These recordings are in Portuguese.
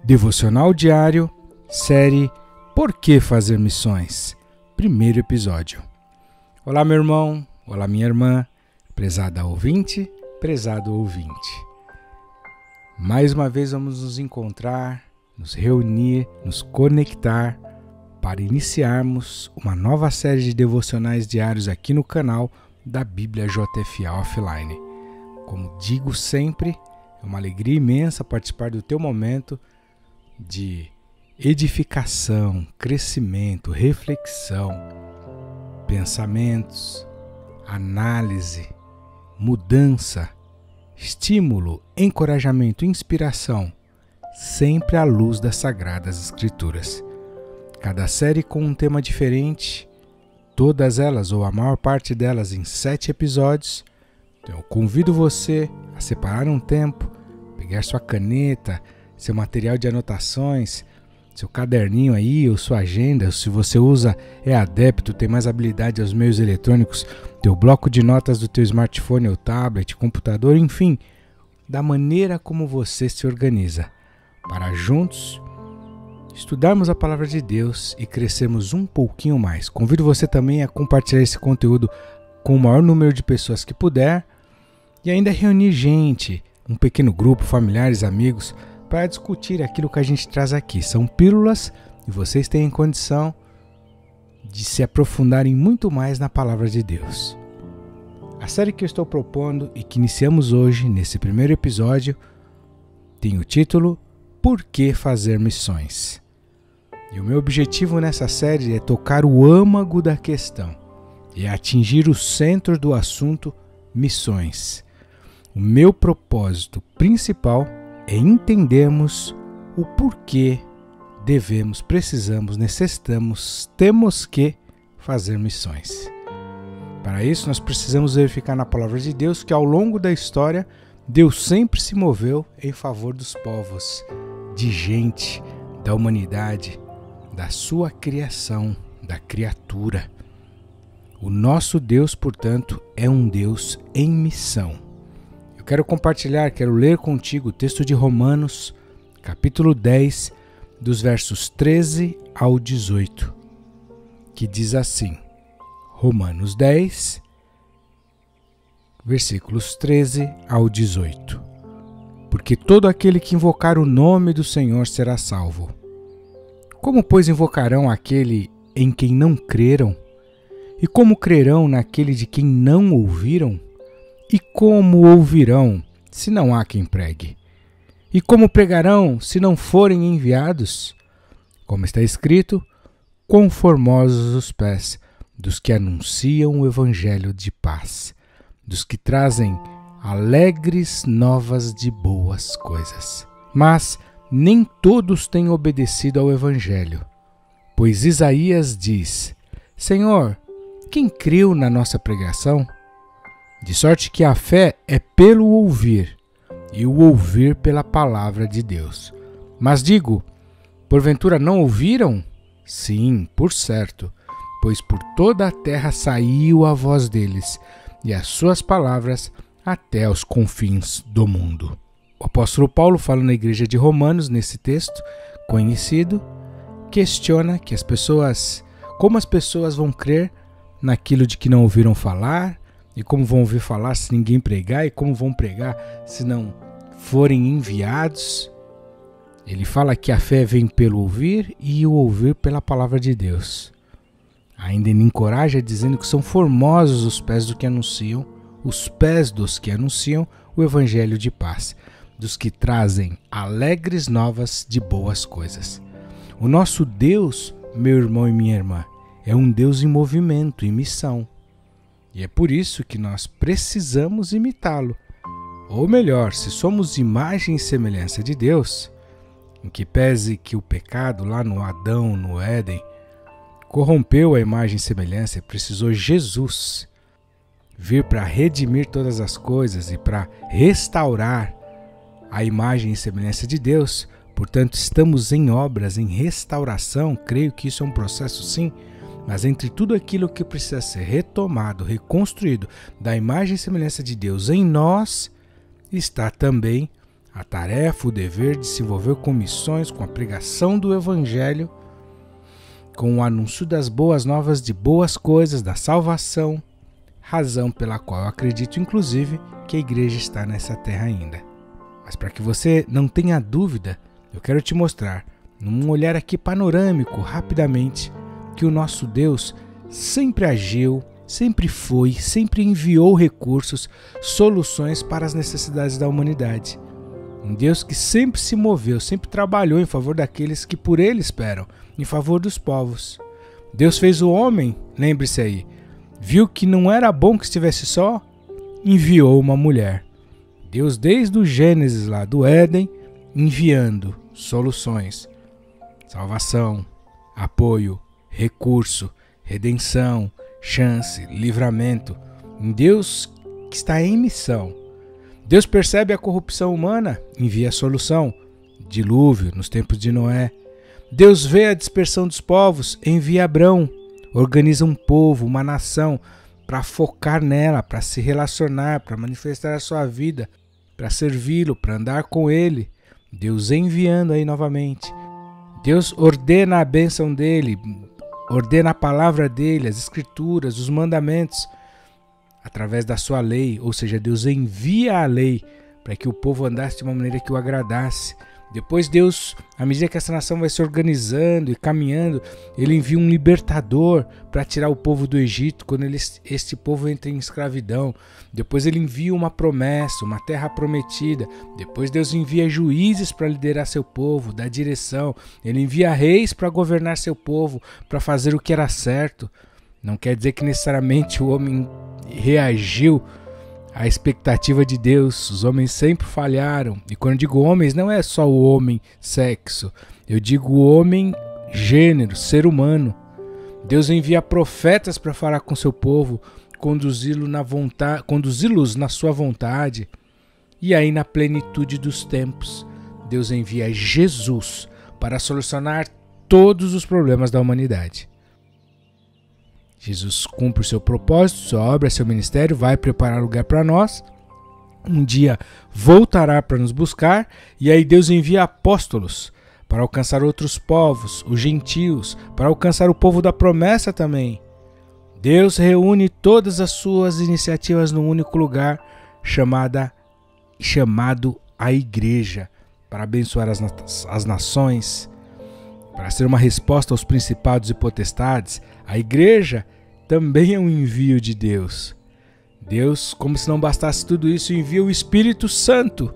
Devocional diário, série Por que fazer missões? Primeiro episódio. Olá, meu irmão, olá, minha irmã, prezada ouvinte, prezado ouvinte. Mais uma vez vamos nos encontrar, nos reunir, nos conectar para iniciarmos uma nova série de devocionais diários aqui no canal da Bíblia JFA Offline. Como digo sempre, é uma alegria imensa participar do teu momento de edificação, crescimento, reflexão, pensamentos, análise, mudança, estímulo, encorajamento, inspiração, sempre à luz das Sagradas Escrituras. Cada série com um tema diferente, todas elas ou a maior parte delas em 7 episódios. Então eu convido você a separar um tempo, pegar sua caneta, seu material de anotações, seu caderninho aí, ou sua agenda, ou se você é adepto, tem mais habilidade aos meios eletrônicos, teu bloco de notas do teu smartphone ou tablet, computador, enfim, da maneira como você se organiza, para juntos estudarmos a palavra de Deus e crescermos um pouquinho mais. Convido você também a compartilhar esse conteúdo com o maior número de pessoas que puder e ainda reunir gente, um pequeno grupo, familiares, amigos, para discutir aquilo que a gente traz aqui. São pílulas e vocês têm condição de se aprofundarem muito mais na palavra de Deus. A série que eu estou propondo e que iniciamos hoje, nesse primeiro episódio, tem o título Por que fazer missões? E o meu objetivo nessa série é tocar o âmago da questão e atingir o centro do assunto missões. O meu propósito principal é entendermos o porquê devemos, precisamos, necessitamos, temos que fazer missões. Para isso, nós precisamos verificar na palavra de Deus que ao longo da história, Deus sempre se moveu em favor dos povos, de gente, da humanidade, da sua criação, da criatura. O nosso Deus, portanto, é um Deus em missão. Eu quero compartilhar, quero ler contigo o texto de Romanos, capítulo 10, dos versos 13 ao 18, que diz assim, Romanos 10, versículos 13 ao 18. Porque todo aquele que invocar o nome do Senhor será salvo. Como, pois, invocarão aquele em quem não creram? E como crerão naquele de quem não ouviram? E como ouvirão, se não há quem pregue? E como pregarão, se não forem enviados? Como está escrito, quão formosos os pés dos que anunciam o evangelho de paz, dos que trazem alegres novas de boas coisas. Mas nem todos têm obedecido ao evangelho, pois Isaías diz, Senhor, quem creu na nossa pregação? De sorte que a fé é pelo ouvir, e o ouvir pela palavra de Deus. Mas digo, porventura não ouviram? Sim, por certo, pois por toda a terra saiu a voz deles, e as suas palavras até aos confins do mundo. O apóstolo Paulo, falando na igreja de Romanos, nesse texto conhecido, questiona que como as pessoas vão crer naquilo de que não ouviram falar, e como vão ouvir falar se ninguém pregar, e como vão pregar se não forem enviados. Ele fala que a fé vem pelo ouvir e o ouvir pela palavra de Deus. Ainda ele encoraja dizendo que são formosos os pés dos que anunciam o evangelho de paz, dos que trazem alegres novas de boas coisas. O nosso Deus, meu irmão e minha irmã, é um Deus em movimento, em missão. E é por isso que nós precisamos imitá-lo. Ou melhor, se somos imagem e semelhança de Deus, em que pese que o pecado lá no Adão, no Éden, corrompeu a imagem e semelhança e precisou Jesus vir para redimir todas as coisas e para restaurar a imagem e semelhança de Deus. Portanto, estamos em obras, em restauração. Creio que isso é um processo, sim, mas entre tudo aquilo que precisa ser retomado, reconstruído da imagem e semelhança de Deus em nós, está também a tarefa, o dever de se envolver com missões, com a pregação do Evangelho, com o anúncio das boas novas, de boas coisas, da salvação, razão pela qual eu acredito, inclusive, que a igreja está nessa terra ainda. Mas para que você não tenha dúvida, eu quero te mostrar, num olhar aqui panorâmico, rapidamente, que o nosso Deus sempre agiu, sempre foi, sempre enviou recursos, soluções para as necessidades da humanidade. Um Deus que sempre se moveu, sempre trabalhou em favor daqueles que por Ele esperam, em favor dos povos. Deus fez o homem, lembre-se aí, viu que não era bom que estivesse só, enviou uma mulher. Deus, desde o Gênesis lá do Éden, enviando soluções, salvação, apoio, recurso, redenção, chance, livramento. Um Deus que está em missão. Deus percebe a corrupção humana, envia a solução, dilúvio nos tempos de Noé. Deus vê a dispersão dos povos, envia Abrão, organiza um povo, uma nação, para focar nela, para se relacionar, para manifestar a sua vida, para servi-lo, para andar com ele. Deus enviando aí novamente. Deus ordena a bênção dele, ordena a palavra dele, as escrituras, os mandamentos, através da sua lei, ou seja, Deus envia a lei para que o povo andasse de uma maneira que o agradasse. Depois Deus, à medida que essa nação vai se organizando e caminhando, Ele envia um libertador para tirar o povo do Egito, quando este povo entra em escravidão. Depois Ele envia uma promessa, uma terra prometida. Depois Deus envia juízes para liderar seu povo, dar direção. Ele envia reis para governar seu povo, para fazer o que era certo. Não quer dizer que necessariamente o homem reagiu à expectativa de Deus. Os homens sempre falharam. E quando eu digo homens, não é só o homem sexo. Eu digo o homem gênero, ser humano. Deus envia profetas para falar com seu povo, conduzi-los na sua vontade. E aí, na plenitude dos tempos, Deus envia Jesus para solucionar todos os problemas da humanidade. Jesus cumpre o seu propósito, sua obra, seu ministério, vai preparar lugar para nós. Um dia voltará para nos buscar, e aí Deus envia apóstolos para alcançar outros povos, os gentios, para alcançar o povo da promessa também. Deus reúne todas as suas iniciativas num único lugar, chamado a igreja, para abençoar as nações, para ser uma resposta aos principados e potestades. A igreja também é um envio de Deus. Deus, como se não bastasse tudo isso, envia o Espírito Santo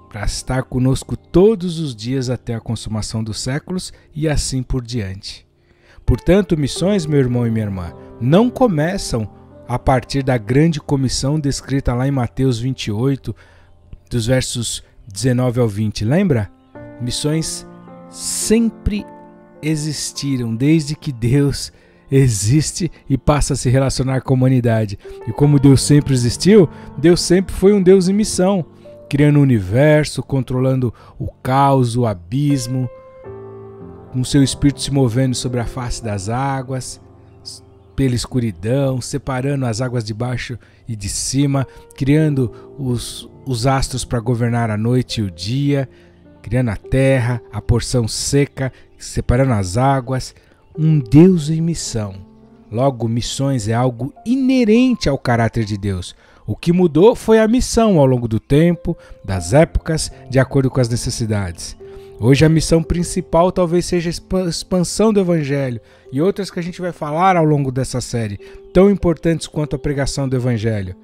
para estar conosco todos os dias até a consumação dos séculos e assim por diante. Portanto, missões, meu irmão e minha irmã, não começam a partir da grande comissão descrita lá em Mateus 28, dos versos 19 ao 20. Lembra? Missões sempre existiram desde que Deus existe e passa a se relacionar com a humanidade. E como Deus sempre existiu, Deus sempre foi um Deus em missão, criando o universo, controlando o caos, o abismo, com seu Espírito se movendo sobre a face das águas, pela escuridão, separando as águas de baixo e de cima, criando os astros para governar a noite e o dia, criando a terra, a porção seca, separando as águas. Um Deus em missão. Logo, missões é algo inerente ao caráter de Deus. O que mudou foi a missão ao longo do tempo, das épocas, de acordo com as necessidades. Hoje a missão principal talvez seja a expansão do Evangelho e outras que a gente vai falar ao longo dessa série, tão importantes quanto a pregação do Evangelho.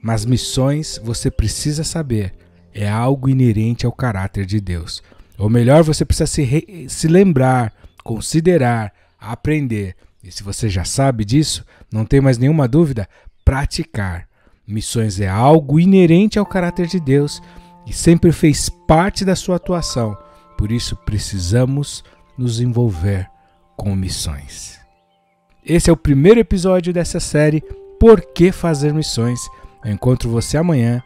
Mas missões, você precisa saber, é algo inerente ao caráter de Deus. Ou melhor, você precisa se lembrar, considerar, aprender. E se você já sabe disso, não tem mais nenhuma dúvida, praticar. Missões é algo inerente ao caráter de Deus e sempre fez parte da sua atuação. Por isso precisamos nos envolver com missões. Esse é o primeiro episódio dessa série Por que Fazer Missões? Eu encontro você amanhã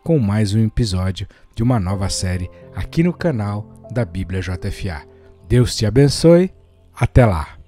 com mais um episódio de uma nova série aqui no canal da Bíblia JFA. Deus te abençoe. Até lá.